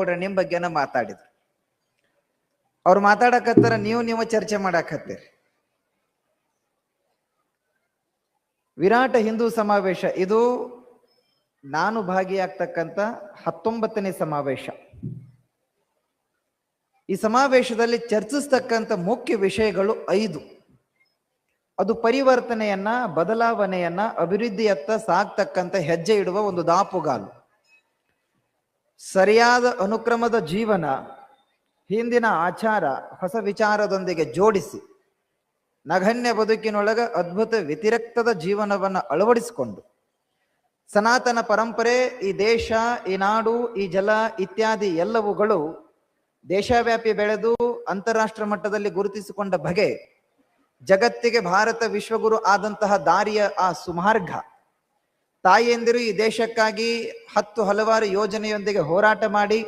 ಶಿವಗೌಡ್ರ ನಿಮ್ ಬಗ್ಗೆನ ಮಾತಾಡಿದ್ರು. ಅವ್ರು ಮಾತಾಡಕತ್ತಾರ, ನೀವು ಚರ್ಚೆ ಮಾಡಾಕತ್ತೀರಿ. ವಿರಾಟ ಹಿಂದೂ ಸಮಾವೇಶ ಇದು ನಾನು ಭಾಗಿಯಾಗ್ತಕ್ಕಂಥ 19ನೇ ಸಮಾವೇಶ. ಈ ಸಮಾವೇಶದಲ್ಲಿ ಚರ್ಚಿಸ್ತಕ್ಕಂಥ ಮುಖ್ಯ ವಿಷಯಗಳು 5. ಅದು ಪರಿವರ್ತನೆಯನ್ನ, ಬದಲಾವಣೆಯನ್ನ, ಅಭಿವೃದ್ಧಿಯತ್ತ ಸಾಗ್ತಕ್ಕಂಥ ಹೆಜ್ಜೆ ಇಡುವ ಒಂದು ದಾಪುಗಾಲು. ಸರಿಯಾದ ಅನುಕ್ರಮದ ಜೀವನ, ಹಿಂದಿನ ಆಚಾರ ಹೊಸ ವಿಚಾರದೊಂದಿಗೆ ಜೋಡಿಸಿ ನಗಣ್ಯ ಬದುಕಿನೊಳಗ ಅದ್ಭುತ ವ್ಯತಿರಿಕ್ತದ ಜೀವನವನ್ನು ಅಳವಡಿಸಿಕೊಂಡು ಸನಾತನ ಪರಂಪರೆ, ಈ ದೇಶ, ಈ ನಾಡು, ಈ ಜಲ ಇತ್ಯಾದಿ ಎಲ್ಲವುಗಳು ದೇಶವ್ಯಾಪಿ ಬೆಳೆದು ಅಂತಾರಾಷ್ಟ್ರ ಮಟ್ಟದಲ್ಲಿ ಗುರುತಿಸಿಕೊಂಡ ಬಗೆ, ಜಗತ್ತಿಗೆ ಭಾರತ ವಿಶ್ವಗುರು ಆದಂತಹ ದಾರಿಯ ಆ ಸುಮಾರ್ಗ, ತಾಯಿಯಂದಿರು ಈ ದೇಶಕ್ಕಾಗಿ ಹಲವಾರು ಯೋಜನೆಯೊಂದಿಗೆ ಹೋರಾಟ ಮಾಡಿ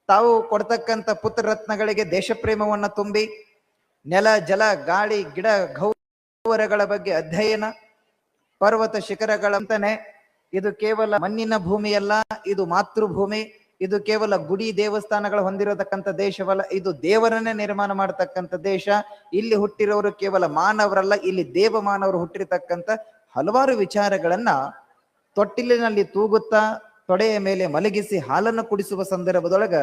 ತಾವು ಕೊಡ್ತಕ್ಕಂಥ ಪುತ್ರ ರತ್ನಗಳಿಗೆ ದೇಶಪ್ರೇಮವನ್ನು ತುಂಬಿ ನೆಲ, ಜಲ, ಗಾಳಿ, ಗಿಡ, ಗೌವರಗಳ ಬಗ್ಗೆ ಅಧ್ಯಯನ, ಪರ್ವತ ಶಿಖರಗಳಂತಾನೆ ಇದು ಕೇವಲ ಮಣ್ಣಿನ ಭೂಮಿಯಲ್ಲ, ಇದು ಮಾತೃಭೂಮಿ, ಇದು ಕೇವಲ ಗುಡಿ ದೇವಸ್ಥಾನಗಳು ಹೊಂದಿರತಕ್ಕಂಥ ದೇಶವಲ್ಲ, ಇದು ದೇವರನ್ನೇ ನಿರ್ಮಾಣ ಮಾಡತಕ್ಕಂಥ ದೇಶ. ಇಲ್ಲಿ ಹುಟ್ಟಿರೋರು ಕೇವಲ ಮಾನವರಲ್ಲ, ಇಲ್ಲಿ ದೇವ ಮಾನವರು ಹುಟ್ಟಿರತಕ್ಕಂಥ ಹಲವಾರು ವಿಚಾರಗಳನ್ನ ತೊಟ್ಟಿಲಿನಲ್ಲಿ ತೂಗುತ್ತಾ ತೊಡೆಯ ಮೇಲೆ ಮಲಗಿಸಿ ಹಾಲನ್ನು ಕುಡಿಸುವ ಸಂದರ್ಭದೊಳಗ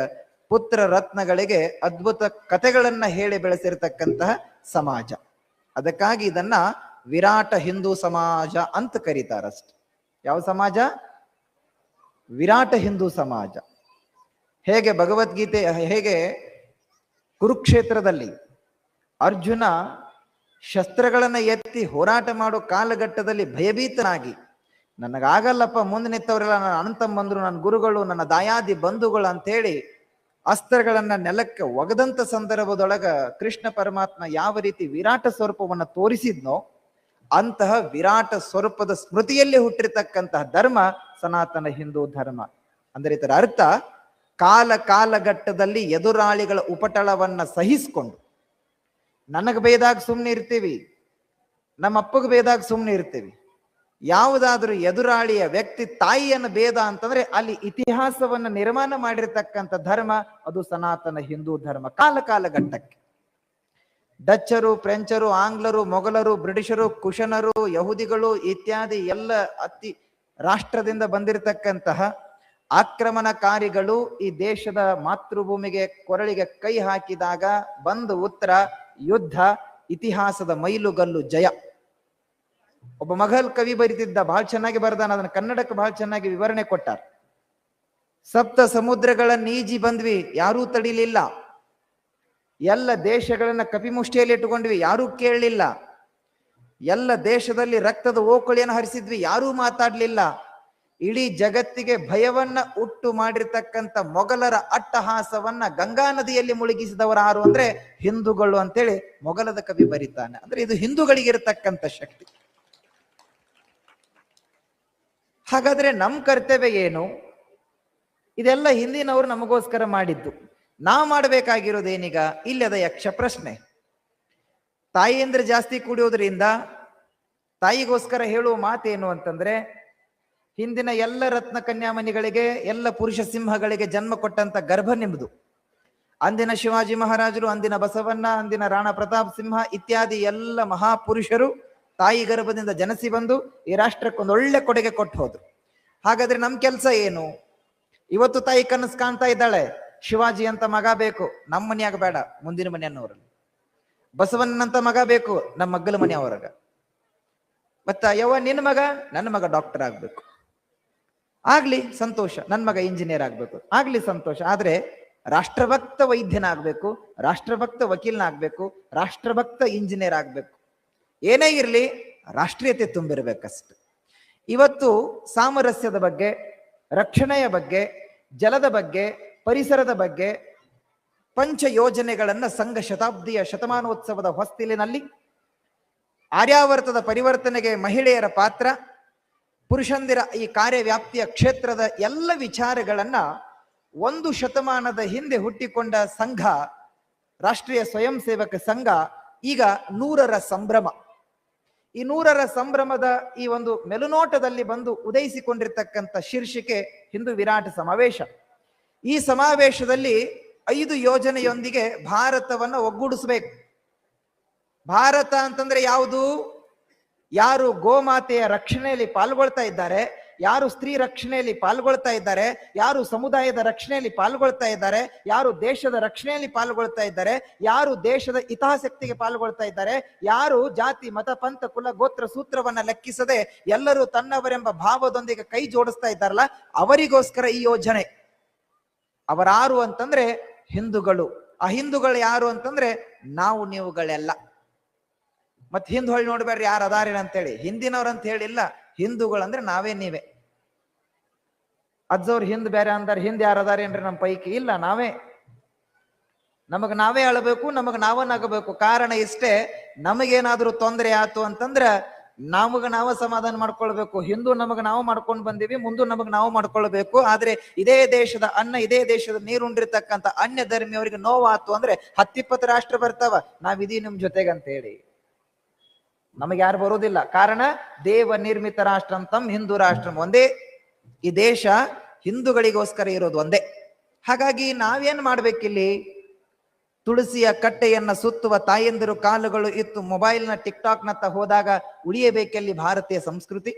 ಪುತ್ರ ರತ್ನಗಳಿಗೆ ಅದ್ಭುತ ಕಥೆಗಳನ್ನ ಹೇಳಿ ಬೆಳೆಸಿರ್ತಕ್ಕಂತಹ ಸಮಾಜ. ಅದಕ್ಕಾಗಿ ಇದನ್ನ ವಿರಾಟ ಹಿಂದೂ ಸಮಾಜ ಅಂತ ಕರೀತಾರಷ್ಟೆ. ಯಾವ ಸಮಾಜ? ವಿರಾಟ ಹಿಂದೂ ಸಮಾಜ. ಹೇಗೆ ಭಗವದ್ಗೀತೆ, ಹೇಗೆ ಕುರುಕ್ಷೇತ್ರದಲ್ಲಿ ಅರ್ಜುನ ಶಸ್ತ್ರಗಳನ್ನ ಎತ್ತಿ ಹೋರಾಟ ಮಾಡೋ ಕಾಲಘಟ್ಟದಲ್ಲಿ ಭಯಭೀತನಾಗಿ, ನನಗಾಗಲ್ಲಪ್ಪ, ಮುಂದೆ ನಿಂತವರೆಲ್ಲ ನನ್ನ ಅಣ್ಣತಮ್ಮಂದ್ರು, ನನ್ನ ಗುರುಗಳು, ನನ್ನ ದಾಯಾದಿ ಬಂಧುಗಳು ಅಂತೇಳಿ ಅಸ್ತ್ರಗಳನ್ನ ನೆಲಕ್ಕೆ ಒಗದಂತ ಸಂದರ್ಭದೊಳಗ ಕೃಷ್ಣ ಪರಮಾತ್ಮ ಯಾವ ರೀತಿ ವಿರಾಟ ಸ್ವರೂಪವನ್ನು ತೋರಿಸಿದ್ನೋ ಅಂತಹ ವಿರಾಟ ಸ್ವರೂಪದ ಸ್ಮೃತಿಯಲ್ಲಿ ಹುಟ್ಟಿರ್ತಕ್ಕಂತಹ ಧರ್ಮ ಸನಾತನ ಹಿಂದೂ ಧರ್ಮ. ಅಂದ್ರೆ ಇದರ ಅರ್ಥ, ಕಾಲಘಟ್ಟದಲ್ಲಿ ಎದುರಾಳಿಗಳ ಉಪಟಳವನ್ನ ಸಹಿಸಿಕೊಂಡು, ನನಗೆ ಬೇದಾಗ ಸುಮ್ಮನೆ ಇರ್ತೀವಿ, ನಮ್ಮ ಅಪ್ಪಗೆ ಬೇದಾಗ ಸುಮ್ಮನೆ ಇರ್ತೀವಿ. ಯಾವುದಾದ್ರೂ ಎದುರಾಳಿಯ ವ್ಯಕ್ತಿ ತಾಯಿಯನ್ನು ಭೇದ ಅಂತಂದ್ರೆ ಅಲ್ಲಿ ಇತಿಹಾಸವನ್ನ ನಿರ್ಮಾಣ ಮಾಡಿರ್ತಕ್ಕಂಥ ಧರ್ಮ ಅದು ಸನಾತನ ಹಿಂದೂ ಧರ್ಮ. ಕಾಲಘಟ್ಟಕ್ಕೆ ಡಚ್ಚರು, ಫ್ರೆಂಚರು, ಆಂಗ್ಲರು, ಮೊಘಲರು, ಬ್ರಿಟಿಷರು, ಕುಶನರು, ಯಹೂದಿಗಳು ಇತ್ಯಾದಿ ಎಲ್ಲ ರಾಷ್ಟ್ರದಿಂದ ಬಂದಿರತಕ್ಕಂತಹ ಆಕ್ರಮಣಕಾರಿಗಳು ಈ ದೇಶದ ಮಾತೃಭೂಮಿಗೆ ಕೊರಳಿಗೆ ಕೈ ಹಾಕಿದಾಗ ಬಂದ ಉತ್ತರ ಯುದ್ಧ, ಇತಿಹಾಸದ ಮೈಲುಗಲ್ಲು, ಜಯ. ಒಬ್ಬ ಮೊಘಲ್ ಕವಿ ಬರೀತಿದ್ದ, ಬಹಳ ಚೆನ್ನಾಗಿ ಬರೆದಾನ, ಅದನ್ನ ಕನ್ನಡಕ್ಕೆ ಬಹಳ ಚೆನ್ನಾಗಿ ವಿವರಣೆ ಕೊಟ್ಟಾರ. ಸಪ್ತ ಸಮುದ್ರಗಳ ನೀಜಿ ಬಂದ್ವಿ, ಯಾರೂ ತಡಿಲಿಲ್ಲ. ಎಲ್ಲ ದೇಶಗಳನ್ನ ಕಪಿಮುಷ್ಟಿಯಲ್ಲಿ ಇಟ್ಟುಕೊಂಡ್ವಿ, ಯಾರೂ ಕೇಳಲಿಲ್ಲ. ಎಲ್ಲ ದೇಶದಲ್ಲಿ ರಕ್ತದ ಓಕಳಿಯನ್ನು ಹರಿಸಿದ್ವಿ, ಯಾರೂ ಮಾತಾಡ್ಲಿಲ್ಲ. ಇಡೀ ಜಗತ್ತಿಗೆ ಭಯವನ್ನ ಉಟ್ಟು ಮಾಡಿರ್ತಕ್ಕಂಥ ಮೊಘಲರ ಅಟ್ಟಹಾಸವನ್ನ ಗಂಗಾ ನದಿಯಲ್ಲಿ ಮುಳುಗಿಸಿದವರು ಯಾರು ಅಂದ್ರೆ ಹಿಂದೂಗಳು ಅಂತೇಳಿ ಮೊಘಲದ ಕವಿ ಬರೀತಾನೆ. ಅಂದ್ರೆ ಇದು ಹಿಂದೂಗಳಿಗಿರತಕ್ಕಂಥ ಶಕ್ತಿ. ಹಾಗಾದ್ರೆ ನಮ್ಮ ಕರ್ತವ್ಯ ಏನು? ಇದೆಲ್ಲ ಹಿಂದಿನವರು ನಮಗೋಸ್ಕರ ಮಾಡಿದ್ದು. ನಾವು ಮಾಡಬೇಕಾಗಿರೋದೇನೀಗ? ಇಲ್ಲದ ಯಕ್ಷ ಪ್ರಶ್ನೆ. ತಾಯಿಯಂದ್ರೆ ಜಾಸ್ತಿ ಕುಡಿಯೋದ್ರಿಂದ ತಾಯಿಗೋಸ್ಕರ ಹೇಳುವ ಮಾತೇನು ಅಂತಂದ್ರೆ, ಹಿಂದಿನ ಎಲ್ಲ ರತ್ನ ಕನ್ಯಾಮಣಿಗಳಿಗೆ, ಎಲ್ಲ ಪುರುಷ ಸಿಂಹಗಳಿಗೆ ಜನ್ಮ ಕೊಟ್ಟಂತ ಗರ್ಭ ನಿಮ್ದು. ಅಂದಿನ ಶಿವಾಜಿ ಮಹಾರಾಜರು, ಅಂದಿನ ಬಸವಣ್ಣ, ಅಂದಿನ ರಾಣಾ ಪ್ರತಾಪ್ ಸಿಂಹ ಇತ್ಯಾದಿ ಎಲ್ಲ ಮಹಾಪುರುಷರು ತಾಯಿ ಗರ್ಭದಿಂದ ಜನಸಿ ಬಂದು ಈ ರಾಷ್ಟ್ರಕ್ಕೊಂದು ಒಳ್ಳೆ ಕೊಡುಗೆ ಕೊಟ್ಟು ಹೋದ್ರು. ಹಾಗಾದ್ರೆ ನಮ್ ಕೆಲಸ ಏನು? ಇವತ್ತು ತಾಯಿ ಕನಸು ಕಾಣ್ತಾ ಇದ್ದಾಳೆ, ಶಿವಾಜಿ ಅಂತ ಮಗ ಬೇಕು, ನಮ್ಮ ಮನೆಯಾಗ ಬೇಡ, ಮುಂದಿನ ಮನೆಯನ್ನವರಲ್ಲಿ. ಬಸವಣ್ಣನಂತ ಮಗ ಬೇಕು, ನಮ್ಮ ಮಗ್ಗಲ ಮನೆಯವರಾಗ. ಮತ್ತ ಯವ್ವ ನಿನ್ನ ಮಗ? ನನ್ನ ಮಗ ಡಾಕ್ಟರ್ ಆಗ್ಬೇಕು. ಆಗ್ಲಿ ಸಂತೋಷ. ನನ್ನ ಮಗ ಇಂಜಿನಿಯರ್ ಆಗ್ಬೇಕು, ಆಗ್ಲಿ ಸಂತೋಷ. ಆದ್ರೆ ರಾಷ್ಟ್ರಭಕ್ತ ವೈದ್ಯನಾಗ್ಬೇಕು, ರಾಷ್ಟ್ರಭಕ್ತ ವಕೀಲನಾಗ್ಬೇಕು, ರಾಷ್ಟ್ರಭಕ್ತ ಇಂಜಿನಿಯರ್ ಆಗ್ಬೇಕು. ಏನೇ ಇರ್ಲಿ ರಾಷ್ಟ್ರೀಯತೆ ತುಂಬಿರ್ಬೇಕಷ್ಟು. ಇವತ್ತು ಸಾಮರಸ್ಯದ ಬಗ್ಗೆ, ರಕ್ಷಣೆಯ ಬಗ್ಗೆ, ಜಲದ ಬಗ್ಗೆ, ಪರಿಸರದ ಬಗ್ಗೆ ಪಂಚ ಯೋಜನೆಗಳನ್ನ ಸಂಘ ಶತಾಬ್ದಿಯ ಶತಮಾನೋತ್ಸವದ ಹೊಸ್ತಿಲಿನಲ್ಲಿ, ಆರ್ಯಾವರ್ತದ ಪರಿವರ್ತನೆಗೆ ಮಹಿಳೆಯರ ಪಾತ್ರ, ಪುರುಷಂದಿರ ಈ ಕಾರ್ಯವ್ಯಾಪ್ತಿಯ ಕ್ಷೇತ್ರದ ಎಲ್ಲ ವಿಚಾರಗಳನ್ನ 1 ಶತಮಾನದ ಹಿಂದೆ ಹುಟ್ಟಿಕೊಂಡ ಸಂಘ, ರಾಷ್ಟ್ರೀಯ ಸ್ವಯಂ ಸೇವಕ ಸಂಘ ಈಗ 100ರ ಸಂಭ್ರಮ. ಈ 100ರ ಸಂಭ್ರಮದ ಈ ಒಂದು ಮೆಲುನೋಟದಲ್ಲಿ ಬಂದು ಉದಯಿಸಿಕೊಂಡಿರ್ತಕ್ಕಂಥ ಶೀರ್ಷಿಕೆ ಹಿಂದೂ ವಿರಾಟ ಸಮಾವೇಶ. ಈ ಸಮಾವೇಶದಲ್ಲಿ 5 ಯೋಜನೆಯೊಂದಿಗೆ ಭಾರತವನ್ನ ಒಗ್ಗೂಡಿಸಬೇಕು. ಭಾರತ ಅಂತಂದ್ರೆ ಯಾವುದು? ಯಾರು ಗೋಮಾತೆಯ ರಕ್ಷಣೆಯಲ್ಲಿ ಪಾಲ್ಗೊಳ್ತಾ ಇದ್ದಾರೆ, ಯಾರು ಸ್ತ್ರೀ ರಕ್ಷಣೆಯಲ್ಲಿ ಪಾಲ್ಗೊಳ್ತಾ ಇದ್ದಾರೆ, ಯಾರು ಸಮುದಾಯದ ರಕ್ಷಣೆಯಲ್ಲಿ ಪಾಲ್ಗೊಳ್ತಾ ಇದ್ದಾರೆ, ಯಾರು ದೇಶದ ರಕ್ಷಣೆಯಲ್ಲಿ ಪಾಲ್ಗೊಳ್ತಾ ಇದ್ದಾರೆ, ಯಾರು ದೇಶದ ಹಿತಾಸಕ್ತಿಗೆ ಪಾಲ್ಗೊಳ್ತಾ ಇದ್ದಾರೆ, ಯಾರು ಜಾತಿ ಮತ ಪಂಥ ಕುಲ ಗೋತ್ರ ಸೂತ್ರವನ್ನ ಲೆಕ್ಕಿಸದೆ ಎಲ್ಲರೂ ತನ್ನವರೆಂಬ ಭಾವದೊಂದಿಗೆ ಕೈ ಜೋಡಿಸ್ತಾ ಇದ್ದಾರಲ್ಲ, ಅವರಿಗೋಸ್ಕರ ಈ ಯೋಜನೆ. ಅವರಾರು ಅಂತಂದ್ರೆ ಹಿಂದೂಗಳು. ಆ ಹಿಂದೂಗಳು ಯಾರು ಅಂತಂದ್ರೆ ನಾವು ನೀವುಗಳೆಲ್ಲ. ಮತ್ ಹಿಂದ್ ಹೊಳ್ಳಿ ನೋಡ್ಬೇಡ್ರಿ ಯಾರು ಅದಾರೇನ ಅಂತೇಳಿ, ಹಿಂದಿನವ್ರಂತ ಹೇಳಿಲ್ಲ. ಹಿಂದೂಗಳಂದ್ರೆ ನಾವೇ ನೀವೇ. ಅಜ್ಜವ್ರು ಹಿಂದ್ ಬೇರೆ ಅಂದಾರ, ಹಿಂದ್ ಯಾರು ಅದಾರೇನ್ರಿ ನಮ್ಮ ಪೈಕಿ? ಇಲ್ಲ, ನಾವೇ. ನಮಗ್ ನಾವೇ ಅಳಬೇಕು, ನಮಗ್ ನಾವ ನಗಬೇಕು. ಕಾರಣ ಇಷ್ಟೇ, ನಮಗೇನಾದ್ರೂ ತೊಂದರೆ ಆಯ್ತು ಅಂತಂದ್ರ ನಮಗ ನಾವ ಸಮಾಧಾನ ಮಾಡ್ಕೊಳ್ಬೇಕು. ಹಿಂದೂ ನಮಗ್ ನಾವು ಮಾಡ್ಕೊಂಡು ಬಂದೀವಿ, ಮುಂದೂ ನಮಗ್ ನಾವು ಮಾಡ್ಕೊಳ್ಬೇಕು. ಆದ್ರೆ ಇದೇ ದೇಶದ ಅನ್ನ, ಇದೇ ದೇಶದ ನೀರುಂಡಿರ್ತಕ್ಕಂಥ ಅನ್ಯ ಧರ್ಮಿಯವರಿಗೆ ನೋವಾತು ಅಂದ್ರೆ 10-20 ರಾಷ್ಟ್ರ ಬರ್ತಾವ, ನಾವಿದೀ ನಿಮ್ ಜೊತೆಗೆ ಅಂತ ಹೇಳಿ. ನಮಗೆ ಯಾರು ಬರೋದಿಲ್ಲ. ಕಾರಣ ದೇವ ನಿರ್ಮಿತ ರಾಷ್ಟ್ರ ಅಂತಮ್ ಹಿಂದೂ ರಾಷ್ಟ್ರ ಒಂದೇ. ಈ ದೇಶ ಹಿಂದೂಗಳಿಗೋಸ್ಕರ ಇರೋದು ಒಂದೇ. ಹಾಗಾಗಿ ನಾವೇನ್ ಮಾಡ್ಬೇಕಿಲ್ಲಿ? ತುಳಸಿಯ ಕಟ್ಟೆಯನ್ನ ಸುತ್ತುವ ತಾಯಂದಿರು ಕಾಲುಗಳು ಇತ್ತು ಮೊಬೈಲ್ನ ಟಿಕ್ಟಾಕ್ನತ್ತ ಹೋದಾಗ ಉಳಿಯಬೇಕಲ್ಲಿ ಭಾರತೀಯ ಸಂಸ್ಕೃತಿ.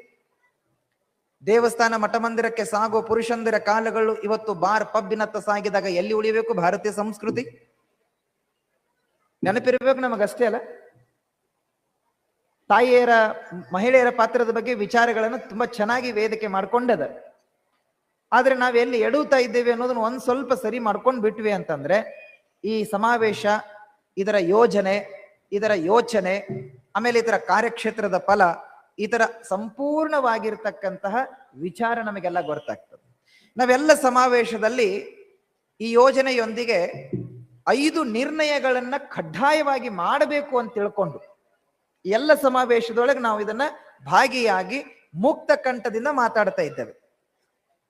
ದೇವಸ್ಥಾನ ಮಠ ಮಂದಿರಕ್ಕೆ ಸಾಗುವ ಪುರುಷಂದಿರ ಕಾಲುಗಳು ಇವತ್ತು ಬಾರ್ ಪಬ್ಬಿನತ್ತ ಸಾಗಿದಾಗ ಎಲ್ಲಿ ಉಳಿಯಬೇಕು? ಭಾರತೀಯ ಸಂಸ್ಕೃತಿ. ನೆನಪಿರ್ಬೇಕು ನಮಗಷ್ಟೇ ಅಲ್ಲ. ತಾಯಿಯರ ಮಹಿಳೆಯರ ಪಾತ್ರದ ಬಗ್ಗೆ ವಿಚಾರಗಳನ್ನು ತುಂಬಾ ಚೆನ್ನಾಗಿ ವೇದಿಕೆ ಮಾಡ್ಕೊಂಡದ. ಆದ್ರೆ ನಾವೆಲ್ಲಿ ಎಡುತ್ತಾ ಇದ್ದೇವೆ ಅನ್ನೋದನ್ನ ಒಂದ್ ಸ್ವಲ್ಪ ಸರಿ ಮಾಡ್ಕೊಂಡ್ ಬಿಟ್ವಿ ಅಂತಂದ್ರೆ ಈ ಸಮಾವೇಶ, ಇದರ ಯೋಜನೆ, ಇದರ ಯೋಚನೆ, ಆಮೇಲೆ ಇದರ ಕಾರ್ಯಕ್ಷೇತ್ರದ ಫಲ, ಇದರ ಸಂಪೂರ್ಣವಾಗಿರ್ತಕ್ಕಂತಹ ವಿಚಾರ ನಮಗೆಲ್ಲ ಗೊತ್ತಾಗ್ತದೆ. ನಾವೆಲ್ಲ ಸಮಾವೇಶದಲ್ಲಿ ಈ ಯೋಜನೆಯೊಂದಿಗೆ 5 ನಿರ್ಣಯಗಳನ್ನ ಕಡ್ಡಾಯವಾಗಿ ಮಾಡಬೇಕು ಅಂತ ತಿಳ್ಕೊಂಡು ಎಲ್ಲ ಸಮಾವೇಶದೊಳಗೆ ನಾವು ಇದನ್ನ ಭಾಗಿಯಾಗಿ ಮುಕ್ತ ಕಂಠದಿಂದ ಮಾತಾಡ್ತಾ ಇದ್ದೇವೆ.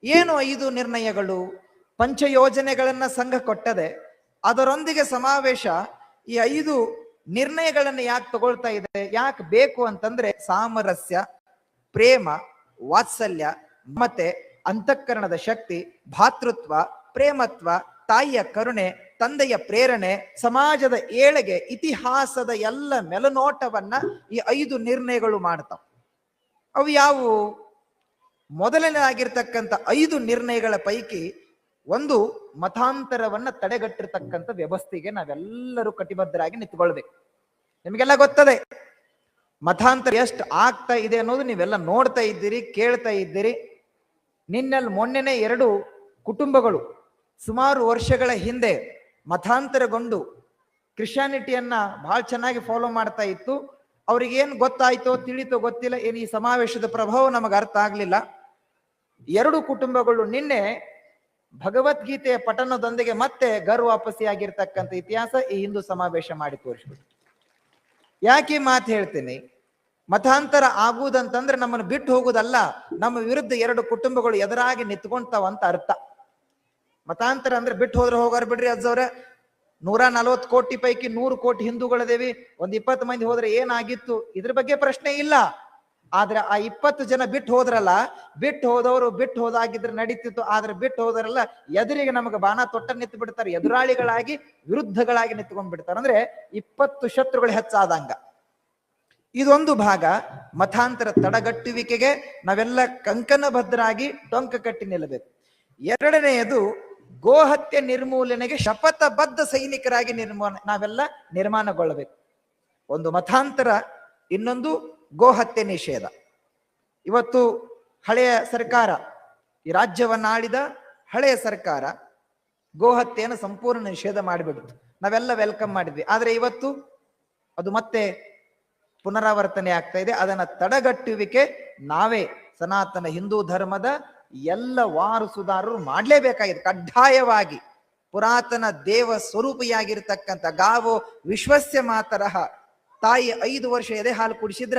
ಏನು 5 ನಿರ್ಣಯಗಳು? ಪಂಚ ಯೋಜನೆಗಳನ್ನ ಸಂಘ ಕೊಟ್ಟದೆ, ಅದರೊಂದಿಗೆ ಸಮಾವೇಶ ಈ 5 ನಿರ್ಣಯಗಳನ್ನು ಯಾಕೆ ತಗೊಳ್ತಾ ಇದೆ, ಯಾಕೆ ಬೇಕು ಅಂತಂದ್ರೆ ಸಾಮರಸ್ಯ, ಪ್ರೇಮ, ವಾತ್ಸಲ್ಯ, ಮಮತೆ, ಅಂತಃಕರಣದ ಶಕ್ತಿ, ಭಾತೃತ್ವ, ಪ್ರೇಮತ್ವ, ತಾಯಿಯ ಕರುಣೆ, ತಂದೆಯ ಪ್ರೇರಣೆ, ಸಮಾಜದ ಏಳಿಗೆ, ಇತಿಹಾಸದ ಎಲ್ಲ ಮೆಲುನೋಟವನ್ನ ಈ 5 ನಿರ್ಣಯಗಳು ಮಾಡ್ತಾವ. ಅವು ಯಾವುವು? ಮೊದಲನೇದಾಗಿರ್ತಕ್ಕಂಥ 5 ನಿರ್ಣಯಗಳ ಪೈಕಿ ಒಂದು ಮತಾಂತರವನ್ನ ತಡೆಗಟ್ಟಿರ್ತಕ್ಕಂಥ ವ್ಯವಸ್ಥೆಗೆ ನಾವೆಲ್ಲರೂ ಕಟಿಬದ್ಧರಾಗಿ ನಿಂತ್ಕೊಳ್ಬೇಕು. ನಿಮಗೆಲ್ಲ ಗೊತ್ತದೆ ಮತಾಂತರ ಎಷ್ಟು ಆಗ್ತಾ ಇದೆ ಅನ್ನೋದು ನೀವೆಲ್ಲ ನೋಡ್ತಾ ಇದ್ದೀರಿ, ಕೇಳ್ತಾ ಇದ್ದೀರಿ. ಮೊನ್ನೆನೆ 2 ಕುಟುಂಬಗಳು ಸುಮಾರು ವರ್ಷಗಳ ಹಿಂದೆ ಮತಾಂತರಗೊಂಡು ಕ್ರಿಶ್ಚಿಯಾನಿಟಿಯನ್ನ ಬಹಳ ಚೆನ್ನಾಗಿ ಫಾಲೋ ಮಾಡ್ತಾ ಇತ್ತು. ಅವ್ರಿಗೇನ್ ಗೊತ್ತಾಯ್ತೋ ತಿಳಿತೋ ಗೊತ್ತಿಲ್ಲ, ಏನು ಈ ಸಮಾವೇಶದ ಪ್ರಭಾವ ನಮಗೆ ಅರ್ಥ ಆಗ್ಲಿಲ್ಲ. 2 ಕುಟುಂಬಗಳು ನಿನ್ನೆ ಭಗವದ್ಗೀತೆಯ ಪಠಣದೊಂದಿಗೆ ಮತ್ತೆ ವಾಪಸಿಯಾಗಿರ್ತಕ್ಕಂಥ ಇತಿಹಾಸ ಈ ಹಿಂದೂ ಸಮಾವೇಶ ಮಾಡಿ ತೋರಿಸ್ಬಿಟ್ಟು. ಯಾಕೆ ಮಾತು ಹೇಳ್ತೀನಿ? ಮತಾಂತರ ಆಗುವುದಂತಂದ್ರೆ ನಮ್ಮನ್ನು ಬಿಟ್ಟು ಹೋಗುದಲ್ಲ, ನಮ್ಮ ವಿರುದ್ಧ 2 ಕುಟುಂಬಗಳು ಎದುರಾಗಿ ನಿಂತ್ಕೊಂತಾವ ಅಂತ ಅರ್ಥ. ಮತಾಂತರ ಅಂದ್ರೆ ಬಿಟ್ಟು ಹೋದ್ರೆ ಹೋಗಾರ ಬಿಡ್ರಿ ಅಜ್ಜವ್ರೆ, 140 ಕೋಟಿ ಪೈಕಿ 100 ಕೋಟಿ ಹಿಂದೂಗಳದೇವಿ, ಒಂದ್ 20 ಮಂದಿ ಹೋದ್ರೆ ಏನಾಗಿತ್ತು, ಇದ್ರ ಬಗ್ಗೆ ಪ್ರಶ್ನೆ ಇಲ್ಲ. ಆದ್ರೆ ಆ 20 ಜನ ಬಿಟ್ಟು ಹೋದ್ರಲ್ಲ, ಬಿಟ್ಟು ಹೋದವರು ಬಿಟ್ಟು ಹೋದಾಗಿದ್ರೆ ನಡೀತಿತ್ತು. ಆದ್ರೆ ಬಿಟ್ಟು ಹೋದ್ರಲ್ಲ, ಎದುರಿಗೆ ನಮಗೆ ಬಾಣ ತೊಟ್ಟ ನಿಂತು ಬಿಡ್ತಾರೆ, ಎದುರಾಳಿಗಳಾಗಿ ವಿರುದ್ಧಗಳಾಗಿ ನಿಂತ್ಕೊಂಡ್ಬಿಡ್ತಾರೆ. ಅಂದ್ರೆ 20 ಶತ್ರುಗಳು ಹೆಚ್ಚಾದಂಗ. ಇದೊಂದು ಭಾಗ. ಮತಾಂತರ ತಡೆಗಟ್ಟುವಿಕೆಗೆ ನಾವೆಲ್ಲ ಕಂಕಣಬದ್ಧರಾಗಿ ಟೊಂಕ ಕಟ್ಟಿ ನಿಲ್ಲಬೇಕು. ಎರಡನೆಯದು ಗೋಹತ್ಯೆ ನಿರ್ಮೂಲನೆಗೆ ಶಪಥಬದ್ಧ ಸೈನಿಕರಾಗಿ ನಾವೆಲ್ಲ ನಿರ್ಮಾಣಗೊಳ್ಳಬೇಕು. ಒಂದು ಮತಾಂತರ, ಇನ್ನೊಂದು ಗೋಹತ್ಯೆ ನಿಷೇಧ. ಇವತ್ತು ಹಳೆಯ ಸರ್ಕಾರ, ಈ ರಾಜ್ಯವನ್ನ ಆಳಿದ ಹಳೆಯ ಸರ್ಕಾರ ಗೋಹತ್ಯೆಯನ್ನು ಸಂಪೂರ್ಣ ನಿಷೇಧ ಮಾಡಿಬಿಡ್ತು. ನಾವೆಲ್ಲ ವೆಲ್ಕಮ್ ಮಾಡಿದ್ವಿ. ಆದ್ರೆ ಇವತ್ತು ಅದು ಮತ್ತೆ ಪುನರಾವರ್ತನೆ ಆಗ್ತಾ ಇದೆ. ಅದನ್ನ ತಡೆಗಟ್ಟುವಿಕೆ ನಾವೇ ಸನಾತನ ಹಿಂದೂ ಧರ್ಮದ ಎಲ್ಲ ವಾರಸುದಾರರು ಮಾಡ್ಲೇಬೇಕಾಗಿದೆ ಕಡ್ಡಾಯವಾಗಿ. ಪುರಾತನ ದೇವ ಸ್ವರೂಪಿಯಾಗಿರ್ತಕ್ಕಂಥ ಗಾವೋ ವಿಶ್ವಸ್ಯ ಮಾತರಹ, ತಾಯಿ 5 ವರ್ಷ ಎದೆ ಹಾಲು ಕುಡಿಸಿದ್ರ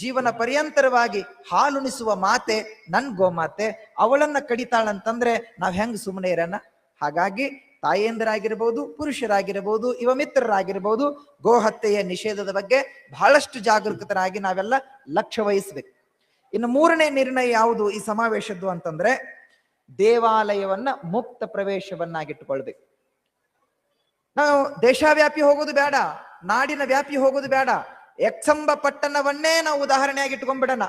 ಜೀವನ ಪರ್ಯಂತರವಾಗಿ ಹಾಲುಣಿಸುವ ಮಾತೆ ನನ್ ಗೋಮಾತೆ. ಅವಳನ್ನ ಕಡಿತಾಳಂತಂದ್ರೆ ನಾವ್ ಹೆಂಗ್ ಸುಮ್ಮನೆ ಇರೋಣ? ಹಾಗಾಗಿ ತಾಯಂದಿರಾಗಿರ್ಬೋದು, ಪುರುಷರಾಗಿರ್ಬೋದು, ಯುವ ಮಿತ್ರರಾಗಿರ್ಬೋದು, ಗೋಹತ್ಯೆಯ ನಿಷೇಧದ ಬಗ್ಗೆ ಬಹಳಷ್ಟು ಜಾಗರೂಕತರಾಗಿ ನಾವೆಲ್ಲ ಲಕ್ಷ್ಯ ವಹಿಸ್ಬೇಕು. ಇನ್ನು 3ನೇ ನಿರ್ಣಯ ಯಾವುದು ಈ ಸಮಾವೇಶದ್ದು ಅಂತಂದ್ರೆ, ದೇವಾಲಯವನ್ನ ಮುಕ್ತ ಪ್ರವೇಶವನ್ನಾಗಿಟ್ಟುಕೊಳ್ಬೇಕು. ನಾವು ದೇಶವ್ಯಾಪಿ ಹೋಗೋದು ಬೇಡ, ನಾಡಿನ ವ್ಯಾಪಿ ಹೋಗೋದು ಬೇಡ. ಯಕ್ಷಂಬ ಪಟ್ಟಣವನ್ನೇ ನಾವು ಉದಾಹರಣೆಯಾಗಿ ಇಟ್ಕೊಂಡ್ಬಿಡೋಣ.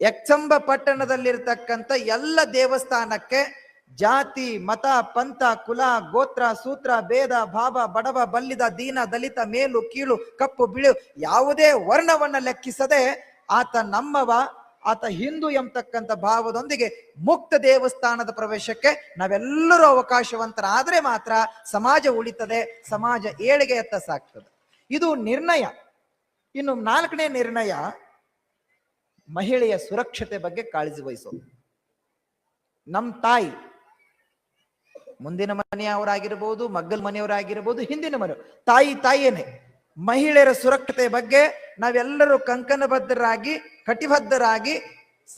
ಯಕ್ಷಂಬ ಪಟ್ಟಣದಲ್ಲಿರ್ತಕ್ಕಂಥ ಎಲ್ಲ ದೇವಸ್ಥಾನಕ್ಕೆ ಜಾತಿ, ಮತ, ಪಂಥ, ಕುಲ, ಗೋತ್ರ, ಸೂತ್ರ, ಭೇದ ಭಾವ, ಬಡವ, ಬಲ್ಲಿದ, ದೀನ, ದಲಿತ, ಮೇಲು ಕೀಳು, ಕಪ್ಪು ಬಿಳು ಯಾವುದೇ ವರ್ಣವನ್ನ ಲೆಕ್ಕಿಸದೆ ಆತ ನಮ್ಮವ, ಆತ ಹಿಂದೂ ಎಂಬತಕ್ಕಂಥ ಭಾವದೊಂದಿಗೆ ಮುಕ್ತ ದೇವಸ್ಥಾನದ ಪ್ರವೇಶಕ್ಕೆ ನಾವೆಲ್ಲರೂ ಅವಕಾಶವಂತರಾದ್ರೆ ಮಾತ್ರ ಸಮಾಜ ಉಳಿತದೆ, ಸಮಾಜ ಏಳಿಗೆಯತ್ತ ಸಾಗ್ತದೆ. ಇದು ನಿರ್ಣಯ. ಇನ್ನು 4ನೇ ನಿರ್ಣಯ, ಮಹಿಳೆಯ ಸುರಕ್ಷತೆ ಬಗ್ಗೆ ಕಾಳಜಿ ವಹಿಸೋದು. ನಮ್ಮ ತಾಯಿ, ಮುಂದಿನ ಮನೆಯವರಾಗಿರ್ಬೋದು, ಮಗ್ಗಲ್ ಮನೆಯವರಾಗಿರ್ಬೋದು, ಹಿಂದಿನ ಮನೆ ತಾಯಿಯೇನೆ. ಮಹಿಳೆಯರ ಸುರಕ್ಷತೆ ಬಗ್ಗೆ ನಾವೆಲ್ಲರೂ ಕಂಕಣಬದ್ಧರಾಗಿ, ಕಟಿಬದ್ಧರಾಗಿ,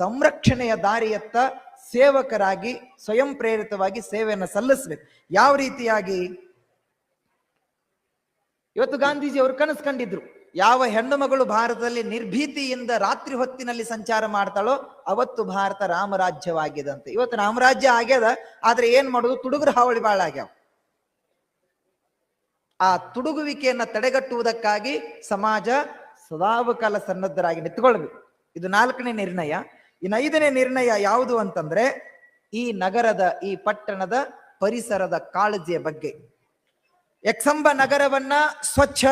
ಸಂರಕ್ಷಣೆಯ ದಾರಿಯತ್ತ ಸೇವಕರಾಗಿ ಸ್ವಯಂ ಪ್ರೇರಿತವಾಗಿ ಸೇವೆಯನ್ನು ಸಲ್ಲಿಸಬೇಕು. ಯಾವ ರೀತಿಯಾಗಿ? ಇವತ್ತು ಗಾಂಧೀಜಿ ಅವರು ಕನಸು ಕಂಡಿದ್ರು, ಯಾವ ಹೆಣ್ಣು ಮಗಳು ಭಾರತದಲ್ಲಿ ನಿರ್ಭೀತಿಯಿಂದ ರಾತ್ರಿ ಹೊತ್ತಿನಲ್ಲಿ ಸಂಚಾರ ಮಾಡ್ತಾಳೋ ಅವತ್ತು ಭಾರತ ರಾಮರಾಜ್ಯವಾಗಿದಂತೆ. ಇವತ್ತು ರಾಮರಾಜ್ಯ ಆಗ್ಯದ, ಆದ್ರೆ ಏನ್ ಮಾಡೋದು? ತುಡುಗರ ಹಾವಳಿ ಬಾಳ ಆಗ್ಯಾವ. ಆ ತುಡುಗುವಿಕೆಯನ್ನ ತಡೆಗಟ್ಟುವುದಕ್ಕಾಗಿ ಸಮಾಜ ಸದಾವಕಾಲ ಸನ್ನದ್ಧರಾಗಿ ನಿಂತುಕೊಳ್ಬೇಕು. ಇದು 4ನೇ ನಿರ್ಣಯ. ಇನ್ನು 5ನೇ ನಿರ್ಣಯ ಯಾವುದು ಅಂತಂದ್ರೆ, ಈ ನಗರದ, ಈ ಪಟ್ಟಣದ ಪರಿಸರದ ಕಾಳಜಿಯ ಬಗ್ಗೆ. ಯಕ್ಷಂಬ ನಗರವನ್ನ ಸ್ವಚ್ಛ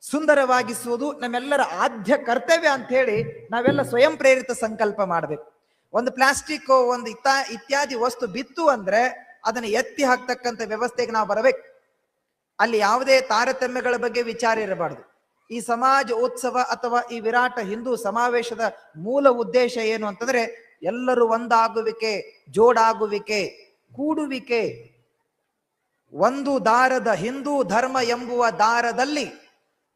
ಸುಂದರವಾಗಿಸುವುದು ನಮ್ಮೆಲ್ಲರ ಆದ್ಯ ಕರ್ತವ್ಯ ಅಂತ ಹೇಳಿ ನಾವೆಲ್ಲ ಸ್ವಯಂ ಪ್ರೇರಿತ ಸಂಕಲ್ಪ ಮಾಡಬೇಕು. ಒಂದು ಪ್ಲಾಸ್ಟಿಕ್, ಒಂದು ಇತ್ಯಾದಿ ವಸ್ತು ಬಿತ್ತು ಅಂದ್ರೆ ಅದನ್ನ ಎತ್ತಿ ಹಾಕ್ತಕ್ಕಂಥ ವ್ಯವಸ್ಥೆಗೆ ನಾವು ಬರಬೇಕು. ಅಲ್ಲಿ ಯಾವುದೇ ತಾರತಮ್ಯಗಳ ಬಗ್ಗೆ ವಿಚಾರ ಇರಬಾರ್ದು. ಈ ಸಮಾಜ ಉತ್ಸವ ಅಥವಾ ಈ ವಿರಾಟ ಹಿಂದೂ ಸಮಾವೇಶದ ಮೂಲ ಉದ್ದೇಶ ಏನು ಅಂತಂದ್ರೆ, ಎಲ್ಲರೂ ಒಂದಾಗುವಿಕೆ, ಜೋಡಾಗುವಿಕೆ, ಕೂಡುವಿಕೆ. ಒಂದು ದಾರದ, ಹಿಂದೂ ಧರ್ಮ ಎಂಬುವ ದಾರದಲ್ಲಿ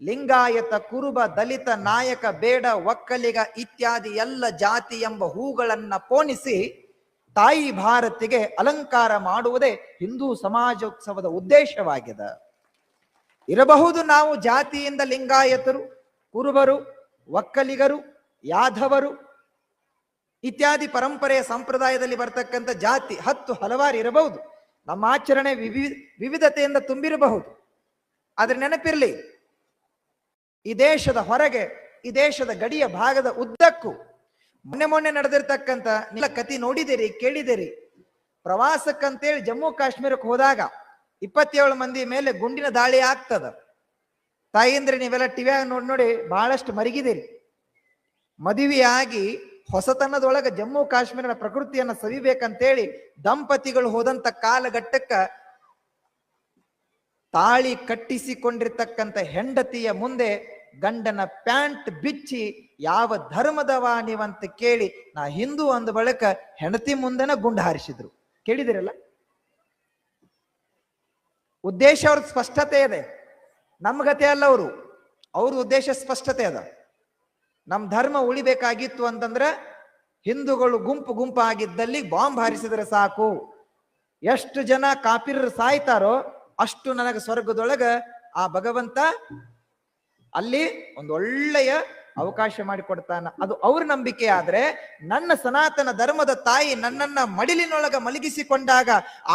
ಲಿಂಗಾಯತ, ಕುರುಬ, ದಲಿತ, ನಾಯಕ, ಬೇಡ, ಒಕ್ಕಲಿಗ ಇತ್ಯಾದಿ ಎಲ್ಲ ಜಾತಿ ಎಂಬ ಹೂಗಳನ್ನ ಪೋಣಿಸಿ ತಾಯಿ ಭಾರತಿಗೆ ಅಲಂಕಾರ ಮಾಡುವುದೇ ಹಿಂದೂ ಸಮಾಜೋತ್ಸವದ ಉದ್ದೇಶವಾಗಿದೆ. ಇರಬಹುದು ನಾವು ಜಾತಿಯಿಂದ ಲಿಂಗಾಯತರು, ಕುರುಬರು, ಒಕ್ಕಲಿಗರು, ಯಾದವರು ಇತ್ಯಾದಿ ಪರಂಪರೆಯ ಸಂಪ್ರದಾಯದಲ್ಲಿ ಬರ್ತಕ್ಕಂಥ ಜಾತಿ 10 ಹಲವಾರು ಇರಬಹುದು. ನಮ್ಮ ಆಚರಣೆ ವಿವಿಧತೆಯಿಂದ ತುಂಬಿರಬಹುದು. ಆದ್ರೆ ನೆನಪಿರ್ಲಿ, ಈ ದೇಶದ ಹೊರಗೆ, ಈ ದೇಶದ ಗಡಿಯ ಭಾಗದ ಉದ್ದಕ್ಕೂ ಮೊನ್ನೆ ನಡೆದಿರ್ತಕ್ಕಂಥ ಕತಿ ನೋಡಿದಿರಿ, ಕೇಳಿದಿರಿ. ಪ್ರವಾಸಕ್ಕಂತೇಳಿ ಜಮ್ಮು ಕಾಶ್ಮೀರಕ್ಕೆ ಹೋದಾಗ 27 ಮಂದಿ ಮೇಲೆ ಗುಂಡಿನ ದಾಳಿ ಆಗ್ತದ. ತಾಯಿಂದ್ರೆ ನೀವೆಲ್ಲ ಟಿವಿಯಾಗ ನೋಡಿ ಬಹಳಷ್ಟು ಮರಿಗಿದಿರಿ. ಮದುವೆಯಾಗಿ ಹೊಸತನದೊಳಗ ಜಮ್ಮು ಕಾಶ್ಮೀರದ ಪ್ರಕೃತಿಯನ್ನ ಸವಿಬೇಕಂತೇಳಿ ದಂಪತಿಗಳು ಹೋದಂತ ಕಾಲಘಟ್ಟಕ್ಕ ತಾಳಿ ಕಟ್ಟಿಸಿಕೊಂಡಿರ್ತಕ್ಕಂಥ ಹೆಂಡತಿಯ ಮುಂದೆ ಗಂಡನ ಪ್ಯಾಂಟ್ ಬಿಚ್ಚಿ ಯಾವ ಧರ್ಮದವ ನೀವಂತ ಕೇಳಿ ನಾ ಹಿಂದೂ ಅಂದ ಬಳಿಕ ಹೆಂಡತಿ ಮುಂದೆನ ಗುಂಡು ಹಾರಿಸಿದ್ರು. ಕೇಳಿದಿರಲ್ಲ? ಉದ್ದೇಶ ಅವ್ರ ಸ್ಪಷ್ಟತೆ ಇದೆ. ನಮ್ಮ ಗತೆ ಅಲ್ಲ ಅವ್ರ ಉದ್ದೇಶ ಸ್ಪಷ್ಟತೆ ಅದ. ನಮ್ಮ ಧರ್ಮ ಉಳಿಬೇಕಾಗಿತ್ತು ಅಂತಂದ್ರೆ ಹಿಂದೂಗಳು ಗುಂಪು ಆಗಿದ್ದಲ್ಲಿ ಬಾಂಬ್ ಹಾರಿಸಿದ್ರೆ ಸಾಕು. ಎಷ್ಟು ಜನ ಕಾಪಿರರು ಸಾಯ್ತಾರೋ ಅಷ್ಟು ನನಗೆ ಸ್ವರ್ಗದೊಳಗ ಆ ಭಗವಂತ ಅಲ್ಲಿ ಒಂದು ಒಳ್ಳೆಯ ಅವಕಾಶ ಮಾಡಿಕೊಡ್ತಾನ. ಅದು ಅವ್ರ ನಂಬಿಕೆ. ಆದ್ರೆ ನನ್ನ ಸನಾತನ ಧರ್ಮದ ತಾಯಿ ನನ್ನನ್ನ ಮಡಿಲಿನೊಳಗ ಮಲಗಿಸಿಕೊಂಡಾಗ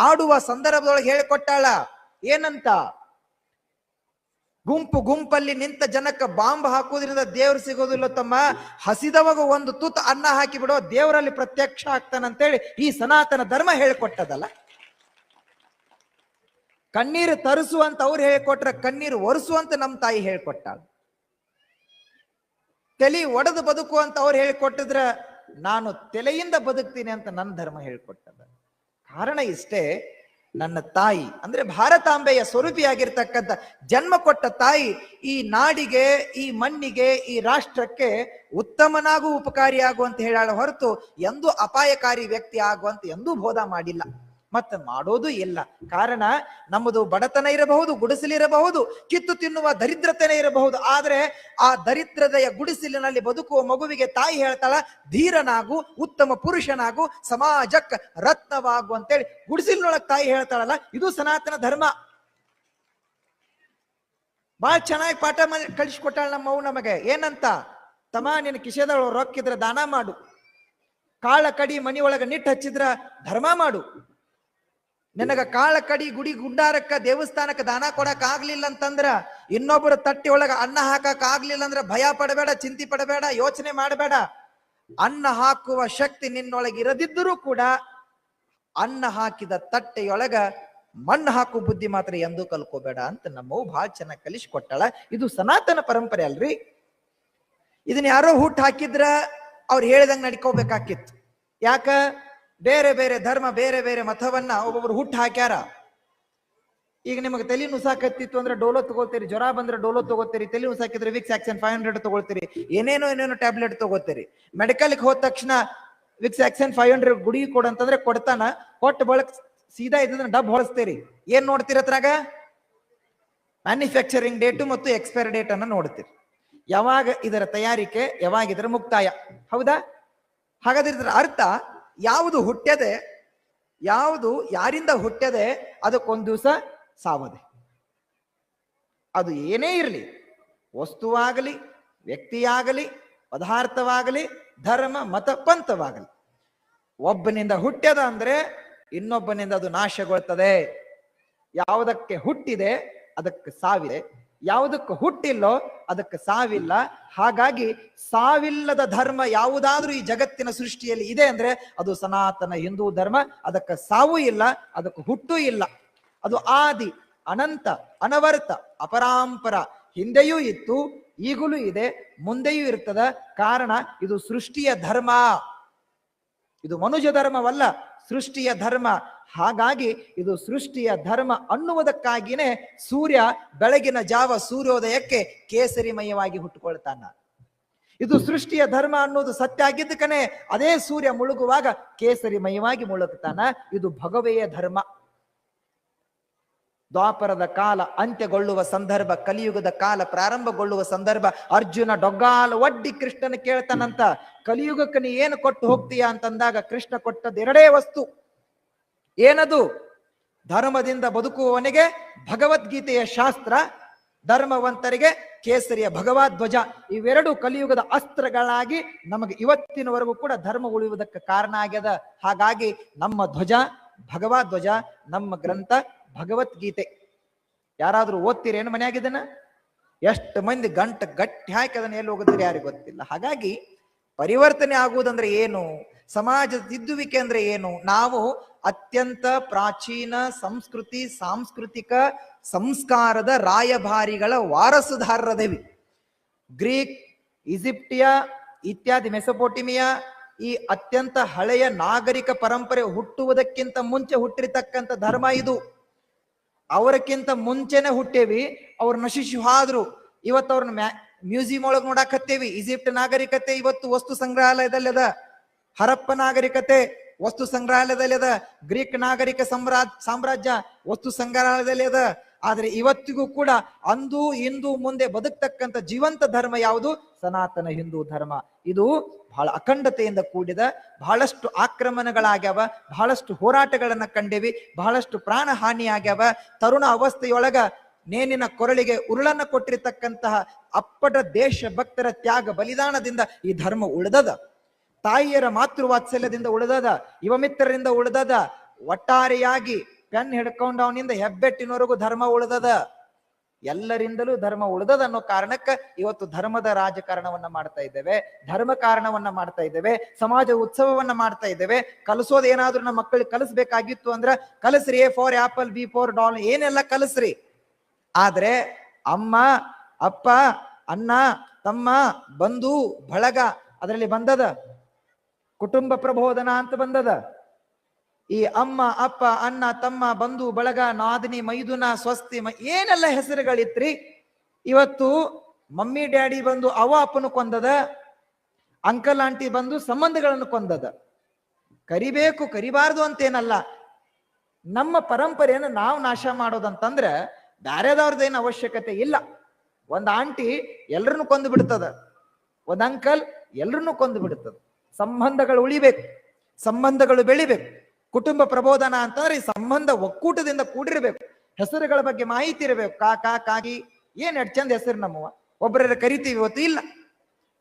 ಆಡುವ ಸಂದರ್ಭದೊಳಗೆ ಹೇಳಿಕೊಟ್ಟಾಳ ಏನಂತ? ಗುಂಪಲ್ಲಿ ನಿಂತ ಜನಕ್ಕೆ ಬಾಂಬ್ ಹಾಕುವುದರಿಂದ ದೇವ್ರು ಸಿಗೋದಿಲ್ಲ ತಮ್ಮ, ಹಸಿದವಾಗ ಒಂದು ತುತ್ತು ಅನ್ನ ಹಾಕಿ ಬಿಡೋ ದೇವರಲ್ಲಿ ಪ್ರತ್ಯಕ್ಷ ಆಗ್ತಾನಂತೇಳಿ ಈ ಸನಾತನ ಧರ್ಮ ಹೇಳಿಕೊಟ್ಟದಲ್ಲ. ಕಣ್ಣೀರು ತರಿಸು ಅಂತ ಅವ್ರು ಹೇಳಿಕೊಟ್ರ ಕಣ್ಣೀರು ಒರೆಸು ಅಂತ ನಮ್ಮ ತಾಯಿ ಹೇಳಿಕೊಟ್ಟಾಳ. ತಲೆ ಒಡೆದು ಬದುಕು ಅಂತ ಅವ್ರು ಹೇಳಿಕೊಟ್ಟಿದ್ರ ನಾನು ತಲೆಯಿಂದ ಬದುಕ್ತೀನಿ ಅಂತ ನನ್ನ ಧರ್ಮ ಹೇಳಿಕೊಟ್ಟದ. ಕಾರಣ ಇಷ್ಟೇ, ನನ್ನ ತಾಯಿ ಅಂದ್ರೆ ಭಾರತಾಂಬೆಯ ಸ್ವರೂಪಿಯಾಗಿರ್ತಕ್ಕಂಥ ಜನ್ಮ ಕೊಟ್ಟ ತಾಯಿ ಈ ನಾಡಿಗೆ, ಈ ಮಣ್ಣಿಗೆ, ಈ ರಾಷ್ಟ್ರಕ್ಕೆ ಉತ್ತಮನಾಗೂ ಉಪಕಾರಿಯಾಗುವಂತ ಹೇಳಾಳ ಹೊರತು ಎಂದೂ ಅಪಾಯಕಾರಿ ವ್ಯಕ್ತಿ ಆಗುವಂತ ಎಂದೂ ಬೋಧ ಮಾಡಿಲ್ಲ, ಮತ್ತೆ ಮಾಡೋದು ಇಲ್ಲ. ಕಾರಣ ನಮ್ಮದು ಬಡತನ ಇರಬಹುದು, ಗುಡಿಸಲಿರಬಹುದು, ಕಿತ್ತು ತಿನ್ನುವ ದರಿದ್ರತೆನೇ ಇರಬಹುದು. ಆದ್ರೆ ಆ ದರಿದ್ರತೆಯ ಗುಡಿಸಲಿನಲ್ಲಿ ಬದುಕುವ ಮಗುವಿಗೆ ತಾಯಿ ಹೇಳ್ತಾಳ, ಧೀರನಾಗು, ಉತ್ತಮ ಪುರುಷನಾಗು, ಸಮಾಜಕ್ಕೆ ರತ್ನವಾಗು ಅಂತೇಳಿ ಗುಡಿಸಲಿನೊಳಗೆ ತಾಯಿ ಹೇಳ್ತಾಳಲ್ಲ. ಇದು ಸನಾತನ ಧರ್ಮ. ಬಹಳ ಚೆನ್ನಾಗಿ ಪಾಠ ಕಳಿಸ್ಕೊಟ್ಟಾಳ ನಮ್ಮವು ನಮಗೆ. ಏನಂತ? ತಮ್ಮ ನಿನ್ನ ಕಿಶೆದೊಳಗೆ ರೊಕ್ಕಿದ್ರೆ ದಾನ ಮಾಡು, ಕಾಳ ಕಡಿ ಮನಿಯೊಳಗ ನಿಟ್ಟು ಹಚ್ಚಿದ್ರ ಧರ್ಮ ಮಾಡು. ನಿನಗ ಕಾಳ ಕಡಿ ಗುಡಿ ಗುಂಡಾರಕ್ಕ ದೇವಸ್ಥಾನಕ್ಕ ದಾನ ಕೊಡಕ್ ಆಗ್ಲಿಲ್ಲ ಅಂತಂದ್ರ, ಇನ್ನೊಬ್ಬರ ತಟ್ಟಿ ಒಳಗ ಅನ್ನ ಹಾಕಕ್ ಆಗ್ಲಿಲ್ಲ ಅಂದ್ರ ಭಯ ಪಡಬೇಡ, ಚಿಂತೆ ಪಡಬೇಡ, ಯೋಚನೆ ಮಾಡಬೇಡ. ಅನ್ನ ಹಾಕುವ ಶಕ್ತಿ ನಿನ್ನೊಳಗೆ ಇರದಿದ್ದರೂ ಕೂಡ ಅನ್ನ ಹಾಕಿದ ತಟ್ಟೆಯೊಳಗ ಮಣ್ಣು ಹಾಕುವ ಬುದ್ಧಿ ಮಾತ್ರ ಎಂದೂ ಕಲ್ಕೋಬೇಡ ಅಂತ ನಮ್ಮವು ಬಹಳ ಚೆನ್ನಾಗಿ ಕಲಿಸಿಕೊಟ್ಟಾಳ. ಇದು ಸನಾತನ ಪರಂಪರೆ ಅಲ್ರಿ. ಇದನ್ನ ಯಾರೋ ಹುಟ್ಟು ಹಾಕಿದ್ರ ಅವ್ರು ಹೇಳಿದಂಗೆ ನಡ್ಕೋಬೇಕಾಕಿತ್ತು. ಯಾಕ? ಬೇರೆ ಬೇರೆ ಧರ್ಮ, ಬೇರೆ ಬೇರೆ ಮತವನ್ನ ಒಬ್ಬೊಬ್ರು ಹುಟ್ಟು ಹಾಕ್ಯಾರ. ಈಗ ನಿಮಗೆ ತಲೆ ನುಸಾಕತ್ತಿತ್ತು ಅಂದ್ರೆ ಡೋಲೋ ತಗೋತೀರಿ, ಜ್ವರ ಬಂದ್ರೆ ಡೋಲೋ ತಗೋತೀರಿ, ತಲೆ ನುಸಾಕಿದ್ರೆ ವಿಕ್ಸ್ ಆಕ್ಷನ್ 500 ತಗೊಳ್ತೀರಿ, ಏನೇನೋ ಟ್ಯಾಬ್ಲೆಟ್ ತಗೋತೀರಿ. ಮೆಡಿಕಲ್ಗೆ ಹೋದ ತಕ್ಷಣ ವಿಕ್ಸ್ ಆಕ್ಷನ್ 500 ಗುಡಿ ಕೊಡಂತಂದ್ರೆ ಕೊಡ್ತಾನ. ಕೊಟ್ಟು ಬಳಕ್ ಸೀದಾ ಇದನ್ನ ಡಬ್ ಹೊಳಸ್ತೀರಿ. ಏನ್ ನೋಡ್ತೀರ ಅದ್ರಾಗ? ಮ್ಯಾನುಫ್ಯಾಕ್ಚರಿಂಗ್ ಡೇಟು ಮತ್ತು ಎಕ್ಸ್ಪೈರ್ ಡೇಟ್ ಅನ್ನ ನೋಡ್ತೀರಿ. ಯಾವಾಗ ಇದರ ತಯಾರಿಕೆ, ಯಾವಾಗ ಇದರ ಮುಕ್ತಾಯ. ಹೌದಾ? ಹಾಗಾದ್ರೆ ಇದರ ಅರ್ಥ ಯಾವುದು ಹುಟ್ಟ್ಯದೆ, ಯಾವುದು ಯಾರಿಂದ ಹುಟ್ಟ್ಯದೆ ಅದಕ್ಕೊಂದು ದಿವಸ ಸಾವದೆ. ಅದು ಏನೇ ಇರಲಿ, ವಸ್ತುವಾಗಲಿ, ವ್ಯಕ್ತಿಯಾಗಲಿ, ಪದಾರ್ಥವಾಗಲಿ, ಧರ್ಮ ಮತ ಪಂಥವಾಗಲಿ, ಒಬ್ಬನಿಂದ ಹುಟ್ಟ್ಯದ ಅಂದ್ರೆ ಇನ್ನೊಬ್ಬನಿಂದ ಅದು ನಾಶಗೊಳ್ತದೆ. ಯಾವುದಕ್ಕೆ ಹುಟ್ಟಿದೆ ಅದಕ್ಕೆ ಸಾವಿದೆ, ಯಾವುದಕ್ಕೆ ಹುಟ್ಟಿಲ್ಲೋ ಅದಕ್ಕೆ ಸಾವಿಲ್ಲ. ಹಾಗಾಗಿ ಸಾವಿಲ್ಲದ ಧರ್ಮ ಯಾವುದಾದ್ರೂ ಈ ಜಗತ್ತಿನ ಸೃಷ್ಟಿಯಲ್ಲಿ ಇದೆ ಅಂದ್ರೆ ಅದು ಸನಾತನ ಹಿಂದೂ ಧರ್ಮ. ಅದಕ್ಕೆ ಸಾವು ಇಲ್ಲ, ಅದಕ್ಕೆ ಹುಟ್ಟು ಇಲ್ಲ. ಅದು ಆದಿ, ಅನಂತ, ಅನವರ್ತ, ಅಪರಾಂಪರ. ಹಿಂದೆಯೂ ಇತ್ತು, ಈಗಲೂ ಇದೆ, ಮುಂದೆಯೂ ಇರ್ತದ. ಕಾರಣ ಇದು ಸೃಷ್ಟಿಯ ಧರ್ಮ. ಇದು ಮನುಷ್ಯ ಧರ್ಮವಲ್ಲ, ಸೃಷ್ಟಿಯ ಧರ್ಮ. ಹಾಗಾಗಿ ಇದು ಸೃಷ್ಟಿಯ ಧರ್ಮ ಅನ್ನುವುದಕ್ಕಾಗಿಯೇ ಸೂರ್ಯ ಬೆಳಗಿನ ಜಾವ ಸೂರ್ಯೋದಯಕ್ಕೆ ಕೇಸರಿಮಯವಾಗಿ ಹುಟ್ಟುಕೊಳ್ತಾನ. ಇದು ಸೃಷ್ಟಿಯ ಧರ್ಮ ಅನ್ನೋದು ಸತ್ಯ ಆಗಿದ್ದಕ್ಕನೆ ಅದೇ ಸೂರ್ಯ ಮುಳುಗುವಾಗ ಕೇಸರಿಮಯವಾಗಿ ಮುಳುಗುತ್ತಾನ. ಇದು ಭಗವೆಯ ಧರ್ಮ. ದ್ವಾಪರದ ಕಾಲ ಅಂತ್ಯಗೊಳ್ಳುವ ಸಂದರ್ಭ, ಕಲಿಯುಗದ ಕಾಲ ಪ್ರಾರಂಭಗೊಳ್ಳುವ ಸಂದರ್ಭ. ಅರ್ಜುನ ಡೊಗ್ಗಾಲ ಒಡ್ಡಿ ಕೃಷ್ಣನ ಕೇಳ್ತಾನಂತ, ಕಲಿಯುಗಕ್ಕೆ ನೀ ಏನು ಕೊಟ್ಟು ಹೋಗ್ತೀಯ ಅಂತಂದಾಗ ಕೃಷ್ಣ ಕೊಟ್ಟದ್ದು ಎರಡೇ ವಸ್ತು. ಏನದು? ಧರ್ಮದಿಂದ ಬದುಕುವವನಿಗೆ ಭಗವದ್ಗೀತೆಯ ಶಾಸ್ತ್ರ, ಧರ್ಮವಂತರಿಗೆ ಕೇಸರಿಯ ಭಗವದ್ಧ್ವಜ. ಇವೆರಡು ಕಲಿಯುಗದ ಅಸ್ತ್ರಗಳಾಗಿ ನಮಗೆ ಇವತ್ತಿನವರೆಗೂ ಕೂಡ ಧರ್ಮ ಉಳಿಯುವುದಕ್ಕೆ ಕಾರಣ ಆಗ್ಯದ. ಹಾಗಾಗಿ ನಮ್ಮ ಧ್ವಜ ಭಗವದ್ಧ್ವಜ, ನಮ್ಮ ಗ್ರಂಥ ಭಗವದ್ಗೀತೆ. ಯಾರಾದ್ರೂ ಓದ್ತೀರೇನು ಮನೆಯಾಗಿದ್ದನ? ಎಷ್ಟು ಮಂದಿ ಗಟ್ಟಿ ಹಾಕಿ ಅದನ್ನ ಎಲ್ಲಿ ಹೋಗಿದ್ರೆ ಯಾರಿಗೂ ಗೊತ್ತಿಲ್ಲ. ಹಾಗಾಗಿ ಪರಿವರ್ತನೆ ಆಗುವುದಂದ್ರೆ ಏನು, ಸಮಾಜದ ತಿದ್ದುವಿಕೆ ಅಂದ್ರೆ ಏನು? ನಾವು ಅತ್ಯಂತ ಪ್ರಾಚೀನ ಸಂಸ್ಕೃತಿ, ಸಾಂಸ್ಕೃತಿಕ ಸಂಸ್ಕಾರದ ರಾಯಭಾರಿಗಳ ವಾರಸುದಾರರದೇವಿ. ಗ್ರೀಕ್, ಈಜಿಪ್ಟಿಯಾ ಇತ್ಯಾದಿ ಮೆಸೊಪೊಟೇಮಿಯಾ ಈ ಅತ್ಯಂತ ಹಳೆಯ ನಾಗರಿಕ ಪರಂಪರೆ ಹುಟ್ಟುವುದಕ್ಕಿಂತ ಮುಂಚೆ ಹುಟ್ಟಿರ್ತಕ್ಕಂಥ ಧರ್ಮ ಇದು. ಅವರಕ್ಕಿಂತ ಮುಂಚೆನೆ ಹುಟ್ಟೇವಿ, ಅವ್ರು ನಶಿಸಿ ಹೋದ್ರು. ಇವತ್ತು ಅವ್ರನ್ನ ಮ್ಯೂಸಿಯಂ ಒಳಗೆ ನೋಡಾಕತ್ತೇವಿ. ಈಜಿಪ್ಟ್ ನಾಗರಿಕತೆ ಇವತ್ತು ವಸ್ತು ಸಂಗ್ರಹಾಲಯದಲ್ಲಿ ಅದ. ಹರಪ್ಪ ನಾಗರಿಕತೆ ವಸ್ತು ಸಂಗ್ರಹಾಲಯದಲ್ಲಿ ಅದ. ಗ್ರೀಕ್ ನಾಗರಿಕ ಸಾಮ್ರಾಜ್ಯ ವಸ್ತು ಸಂಗ್ರಹಾಲಯದಲ್ಲಿ ಅದ. ಆದ್ರೆ ಇವತ್ತಿಗೂ ಕೂಡ ಅಂದು ಇಂದು ಮುಂದೆ ಬದುಕ್ತಕ್ಕಂಥ ಜೀವಂತ ಧರ್ಮ ಯಾವುದು? ಸನಾತನ ಹಿಂದೂ ಧರ್ಮ. ಇದು ಬಹಳ ಅಖಂಡತೆಯಿಂದ ಕೂಡಿದ, ಬಹಳಷ್ಟು ಆಕ್ರಮಣಗಳಾಗ್ಯಾವ, ಬಹಳಷ್ಟು ಹೋರಾಟಗಳನ್ನ ಕಂಡೇವಿ, ಬಹಳಷ್ಟು ಪ್ರಾಣ ಹಾನಿ ಆಗ್ಯಾವ. ತರುಣ ಅವಸ್ಥೆಯೊಳಗ ನೇನಿನ ಕೊರಳಿಗೆ ಉರುಳನ್ನ ಕೊಟ್ಟಿರ್ತಕ್ಕಂತಹ ಅಪ್ಪಟ ದೇಶ ಭಕ್ತರ ತ್ಯಾಗ ಬಲಿದಾನದಿಂದ ಈ ಧರ್ಮ ಉಳಿದದ. ತಾಯಿಯರ ಮಾತೃವಾತ್ಸಲ್ಯದಿಂದ ಉಳಿದದ, ಯುವ ಮಿತ್ರರಿಂದ ಉಳಿದದ. ಒಟ್ಟಾರೆಯಾಗಿ ಪೆನ್ ಹಿಡ್ಕೊಂಡು ಅವನಿಂದ ಹೆಬ್ಬೆಟ್ಟಿನವರೆಗೂ ಧರ್ಮ ಉಳಿದದ. ಎಲ್ಲರಿಂದಲೂ ಧರ್ಮ ಉಳಿದದ ಅನ್ನೋ ಕಾರಣಕ್ಕೆ ಇವತ್ತು ಧರ್ಮದ ರಾಜಕಾರಣವನ್ನ ಮಾಡ್ತಾ ಇದ್ದೇವೆ, ಧರ್ಮ ಕಾರಣವನ್ನ ಮಾಡ್ತಾ ಇದ್ದೇವೆ, ಸಮಾಜ ಉತ್ಸವವನ್ನ ಮಾಡ್ತಾ ಇದ್ದೇವೆ. ಕಲಿಸೋದು ಏನಾದ್ರೂ ನಮ್ಮ ಮಕ್ಕಳಿಗೆ ಕಲಿಸ್ಬೇಕಾಗಿತ್ತು ಅಂದ್ರ ಕಲಿಸ್ರಿ. A for apple, B for doll, ಏನೆಲ್ಲ ಕಲಿಸ್ರಿ. ಆದ್ರೆ ಅಮ್ಮ, ಅಪ್ಪ, ಅಣ್ಣ, ತಮ್ಮ, ಬಂಧು ಬಳಗ ಅದರಲ್ಲಿ ಬಂದದ. ಕುಟುಂಬ ಪ್ರಬೋಧನ ಅಂತ ಬಂದದ. ಈ ಅಮ್ಮ, ಅಪ್ಪ, ಅಣ್ಣ, ತಮ್ಮ, ಬಂಧು ಬಳಗ, ನಾದಿನಿ, ಮೈದುನ, ಸ್ವಸ್ತಿ, ಏನೆಲ್ಲ ಹೆಸರುಗಳಿತ್ರಿ. ಇವತ್ತು ಮಮ್ಮಿ ಡ್ಯಾಡಿ ಬಂದು ಅವ ಅಪ್ಪನು ಕೊಂದದ, ಅಂಕಲ್ ಆಂಟಿ ಬಂದು ಸಂಬಂಧಗಳನ್ನು ಕೊಂದದ. ಕರಿಬೇಕು ಕರಿಬಾರ್ದು ಅಂತೇನಲ್ಲ, ನಮ್ಮ ಪರಂಪರೆಯನ್ನು ನಾವು ನಾಶ ಮಾಡೋದಂತಂದ್ರೆ ಬ್ಯಾರೆದವ್ರದ್ದೇನು ಅವಶ್ಯಕತೆ ಇಲ್ಲ. ಒಂದ್ ಆಂಟಿ ಎಲ್ರನ್ನು ಕೊಂದು ಬಿಡ್ತದ, ಒಂದ್ ಅಂಕಲ್ ಎಲ್ರನ್ನು ಕೊಂದು ಬಿಡ್ತದ. ಸಂಬಂಧಗಳು ಉಳಿಬೇಕು, ಸಂಬಂಧಗಳು ಬೆಳಿಬೇಕು. ಕುಟುಂಬ ಪ್ರಬೋಧನ ಅಂತಂದ್ರೆ ಈ ಸಂಬಂಧ ಒಕ್ಕೂಟದಿಂದ ಕೂಡಿರ್ಬೇಕು. ಹೆಸರುಗಳ ಬಗ್ಗೆ ಮಾಹಿತಿ ಇರಬೇಕು. ಕಾಕ, ಕಾಗಿ, ಏನ್ ಎಡ್ ಚಂದ ಹೆಸರು ನಮ್ಮವ. ಒಬ್ಬರ ಕರಿತೀವಿ, ಇವತ್ತು ಇಲ್ಲ.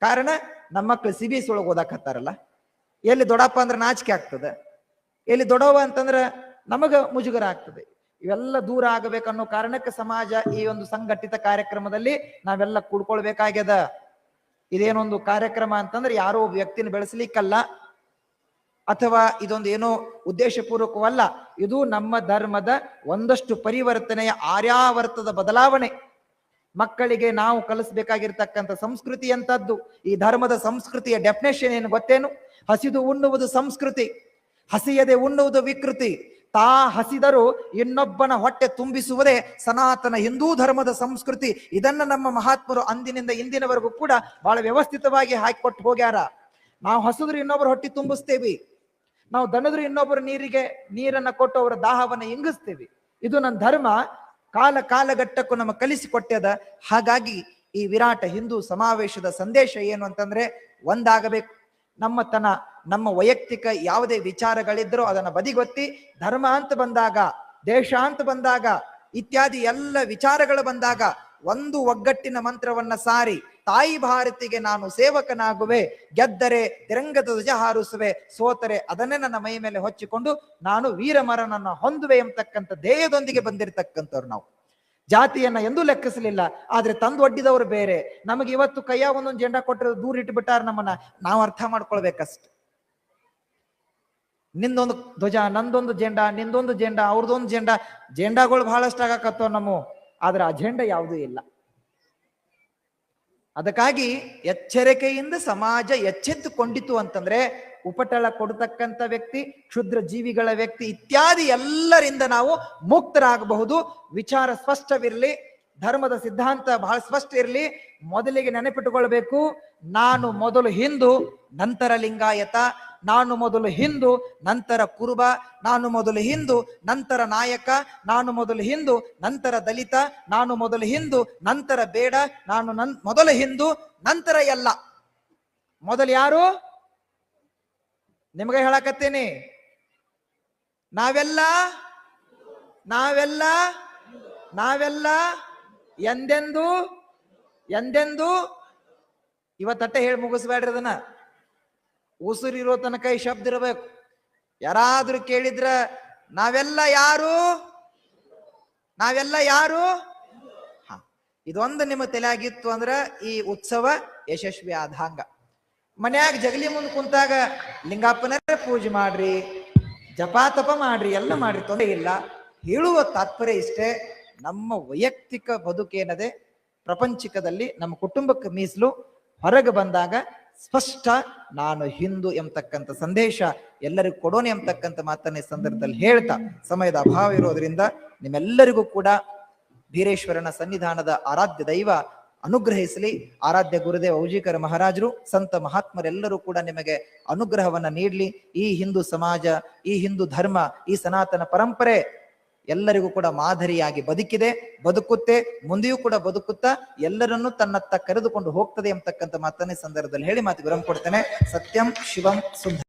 ಕಾರಣ ನಮ್ಮ ಮಕ್ಕಳು CBSE ಒಳಗೆ ಓದಾಕತ್ತಾರಲ್ಲ. ಎಲ್ಲಿ ದೊಡ್ಡಪ್ಪ ಅಂದ್ರೆ ನಾಚಿಕೆ ಆಗ್ತದೆ, ಎಲ್ಲಿ ದೊಡ್ಡವ ಅಂತಂದ್ರೆ ನಮಗ ಮುಜುಗರ ಆಗ್ತದೆ. ಇವೆಲ್ಲ ದೂರ ಆಗಬೇಕನ್ನೋ ಕಾರಣಕ್ಕೆ ಸಮಾಜ ಈ ಒಂದು ಸಂಘಟಿತ ಕಾರ್ಯಕ್ರಮದಲ್ಲಿ ನಾವೆಲ್ಲ ಕೂಡ್ಕೊಳ್ಬೇಕಾಗ್ಯದ. ಇದೇನೊಂದು ಕಾರ್ಯಕ್ರಮ ಅಂತಂದ್ರೆ ಯಾರೋ ಒಬ್ಬ ವ್ಯಕ್ತಿನ ಬೆಳೆಸಲಿಕ್ಕಲ್ಲ, ಅಥವಾ ಇದೊಂದು ಏನೋ ಉದ್ದೇಶ ಪೂರ್ವಕವಲ್ಲ. ಇದು ನಮ್ಮ ಧರ್ಮದ ಒಂದಷ್ಟು ಪರಿವರ್ತನೆಯ ಆರ್ಯಾವರ್ತದ ಬದಲಾವಣೆ. ಮಕ್ಕಳಿಗೆ ನಾವು ಕಲಿಸ್ಬೇಕಾಗಿರ್ತಕ್ಕಂಥ ಸಂಸ್ಕೃತಿ ಅಂತದ್ದು. ಈ ಧರ್ಮದ ಸಂಸ್ಕೃತಿಯ ಡೆಫಿನೇಷನ್ ಏನು ಗೊತ್ತೇನು? ಹಸಿದು ಉಣ್ಣುವುದು ಸಂಸ್ಕೃತಿ, ಹಸಿಯದೆ ಉಣ್ಣುವುದು ವಿಕೃತಿ. ತಾ ಹಸಿದರೂ ಇನ್ನೊಬ್ಬನ ಹೊಟ್ಟೆ ತುಂಬಿಸುವುದೇ ಸನಾತನ ಹಿಂದೂ ಧರ್ಮದ ಸಂಸ್ಕೃತಿ. ಇದನ್ನ ನಮ್ಮ ಮಹಾತ್ಮರು ಅಂದಿನಿಂದ ಇಂದಿನವರೆಗೂ ಕೂಡ ಬಹಳ ವ್ಯವಸ್ಥಿತವಾಗಿ ಹಾಕಿಕೊಟ್ಟು ಹೋಗ್ಯಾರ. ನಾವು ಹಸಿದ್ರು ಇನ್ನೊಬ್ಬರ ಹೊಟ್ಟೆ ತುಂಬಿಸ್ತೇವಿ, ನಾವು ದನದ್ರು ಇನ್ನೊಬ್ಬರ ನೀರನ್ನ ಕೊಟ್ಟು ಅವರ ದಾಹವನ್ನ ಇಂಗಿಸ್ತೇವಿ. ಇದು ನನ್ನ ಧರ್ಮ ಕಾಲಘಟ್ಟಕ್ಕೂ ನಮ್ಮ ಕಲಿಸಿಕೊಟ್ಟದ. ಹಾಗಾಗಿ ಈ ವಿರಾಟ ಹಿಂದೂ ಸಮಾವೇಶದ ಸಂದೇಶ ಏನು ಅಂತಂದ್ರೆ, ಒಂದಾಗಬೇಕು. ನಮ್ಮ ವೈಯಕ್ತಿಕ ಯಾವುದೇ ವಿಚಾರಗಳಿದ್ರೂ ಅದನ್ನ ಬದಿಗೊತ್ತಿ, ಧರ್ಮ ಅಂತ ಬಂದಾಗ, ದೇಶ ಅಂತ ಬಂದಾಗ, ಇತ್ಯಾದಿ ಎಲ್ಲ ವಿಚಾರಗಳು ಬಂದಾಗ ಒಂದು ಒಗ್ಗಟ್ಟಿನ ಮಂತ್ರವನ್ನ ಸಾರಿ, ತಾಯಿ ಭಾರತಿಗೆ ನಾನು ಸೇವಕನಾಗುವೆ, ಗೆದ್ದರೆ ತಿರಂಗದ ಧ್ವಜ ಹಾರಿಸುವೆ, ಸೋತರೆ ಅದನ್ನೇ ನನ್ನ ಮೈ ಮೇಲೆ ಹೊಚ್ಚಿಕೊಂಡು ನಾನು ವೀರಮರನನ್ನ ಹೊಂದುವೆ ಎಂಬತಕ್ಕಂಥ ಧ್ಯೇಯದೊಂದಿಗೆ ಬಂದಿರತಕ್ಕಂಥವ್ರು ನಾವು. ಜಾತಿಯನ್ನ ಎಂದೂ ಲೆಕ್ಕಿಸಲಿಲ್ಲ. ಆದ್ರೆ ತಂದು ಒಡ್ಡಿದವರು ಬೇರೆ. ನಮಗೆ ಇವತ್ತು ಕೈಯ ಒಂದೊಂದು ಜೆಂಡಾ ಕೊಟ್ಟರೆ ದೂರ ಇಟ್ಟು ಬಿಟ್ಟಾರ ನಮ್ಮನ್ನ. ನಾವು ಅರ್ಥ ಮಾಡ್ಕೊಳ್ಬೇಕಷ್ಟು. ನಿಂದೊಂದು ಧ್ವಜ, ನಂದೊಂದು ಜೆಂಡಾ, ನಿಂದೊಂದು ಜೆಂಡಾ, ಅವ್ರದೊಂದು ಜೆಂಡಾಗಳು ಬಹಳಷ್ಟು ಆಗಾಕತ್ತವ ನಮ್ಮ. ಆದ್ರೆ ಅಜೆಂಡಾ ಯಾವುದೂ ಇಲ್ಲ. ಅದಕ್ಕಾಗಿ ಎಚ್ಚರಿಕೆಯಿಂದ ಸಮಾಜ ಎಚ್ಚೆತ್ತುಕೊಂಡಿತು ಅಂತಂದ್ರೆ, ಉಪಟಳ ಕೊಡತಕ್ಕಂಥ ವ್ಯಕ್ತಿ, ಕ್ಷುದ್ರ ಜೀವಿಗಳ ವ್ಯಕ್ತಿ ಇತ್ಯಾದಿ ಎಲ್ಲರಿಂದ ನಾವು ಮುಕ್ತರಾಗಬಹುದು. ವಿಚಾರ ಸ್ಪಷ್ಟವಿರಲಿ, ಧರ್ಮದ ಸಿದ್ಧಾಂತ ಬಹಳ ಸ್ಪಷ್ಟ ಇರಲಿ. ಮೊದಲಿಗೆ ನೆನಪಿಟ್ಟುಕೊಳ್ಬೇಕು, ನಾನು ಮೊದಲು ಹಿಂದೂ ನಂತರ ಲಿಂಗಾಯತ, ನಾನು ಮೊದಲು ಹಿಂದೂ ನಂತರ ಕುರುಬ, ನಾನು ಮೊದಲು ಹಿಂದೂ ನಂತರ ನಾಯಕ, ನಾನು ಮೊದಲು ಹಿಂದೂ ನಂತರ ದಲಿತ, ನಾನು ಮೊದಲು ಹಿಂದೂ ನಂತರ ಬೇಡ, ನಾನು ಮೊದಲು ಹಿಂದೂ ನಂತರ ಎಲ್ಲ. ಮೊದಲು ಯಾರು? ನಿಮಗೆ ಹೇಳಕತ್ತೇನೆ, ನಾವೆಲ್ಲ ಎಂದೆಂದು ಇವತ್ತಟ್ಟೆ ಹೇಳಿ ಮುಗಿಸ್ಬೇಡ್ರಿ. ಅದನ್ನ ಉಸಿರಿರೋ ತನಕ ಈ ಶಬ್ದ ಇರಬೇಕು. ಯಾರಾದ್ರೂ ಕೇಳಿದ್ರ ನಾವೆಲ್ಲ ಯಾರು ಇದೊಂದು ನಿಮ್ಮ ತಲೆಯಾಗಿತ್ತು ಅಂದ್ರ ಈ ಉತ್ಸವ ಯಶಸ್ವಿ ಆದಂಗ. ಮನ್ಯಾಗ ಜಗಲಿ ಮುಂದೆ ಕುಂತಾಗ ಲಿಂಗಪ್ಪನರೇ ಪೂಜೆ ಮಾಡ್ರಿ, ಜಪ ತಪ ಮಾಡ್ರಿ, ಎಲ್ಲ ಮಾಡ್ರಿ, ತೊಂದರೆ ಇಲ್ಲ. ಹೇಳುವ ತಾತ್ಪರ್ಯ ಇಷ್ಟೇ, ನಮ್ಮ ವೈಯಕ್ತಿಕ ಬದುಕೇನದೆ ಪ್ರಪಂಚಿಕದಲ್ಲಿ ನಮ್ಮ ಕುಟುಂಬಕ್ಕೆ ಮೀಸಲು. ಹೊರಗೆ ಬಂದಾಗ ಸ್ಪಷ್ಟ ನಾನು ಹಿಂದೂ ಎಂಬತಕ್ಕಂಥ ಸಂದೇಶ ಎಲ್ಲರಿಗೂ ಕೊಡೋಣ ಎಂಬತಕ್ಕಂಥ ಮಾತನ್ನ ಈ ಸಂದರ್ಭದಲ್ಲಿ ಹೇಳ್ತಾ, ಸಮಯದ ಅಭಾವ ಇರೋದ್ರಿಂದ ನಿಮ್ಮೆಲ್ಲರಿಗೂ ಕೂಡ ಬೀರೇಶ್ವರನ ಸನ್ನಿಧಾನದ ಆರಾಧ್ಯ ದೈವ ಅನುಗ್ರಹಿಸಲಿ. ಆರಾಧ್ಯ ಗುರುದೇವ ಔಜಿಕರ ಮಹಾರಾಜರು, ಸಂತ ಮಹಾತ್ಮರೆಲ್ಲರೂ ಕೂಡ ನಿಮಗೆ ಅನುಗ್ರಹವನ್ನ ನೀಡಲಿ. ಈ ಹಿಂದೂ ಸಮಾಜ, ಈ ಹಿಂದೂ ಧರ್ಮ, ಈ ಸನಾತನ ಪರಂಪರೆ ಎಲ್ಲರಿಗೂ ಕೂಡ ಮಾದರಿಯಾಗಿ ಬದುಕುತ್ತೆ, ಮುಂದೆಯೂ ಕೂಡ ಬದುಕುತ್ತಾ ಎಲ್ಲರನ್ನೂ ತನ್ನತ್ತ ಕರೆದುಕೊಂಡು ಹೋಗ್ತದೆ ಎಂಬತಕ್ಕಂಥ ಮಾತನ್ನೇ ಸಂದರ್ಭದಲ್ಲಿ ಹೇಳಿ ಮಾತು ವಿರಾಮ ಕೊಡ್ತೇನೆ. ಸತ್ಯಂ ಶಿವಂ ಸುಂದರ.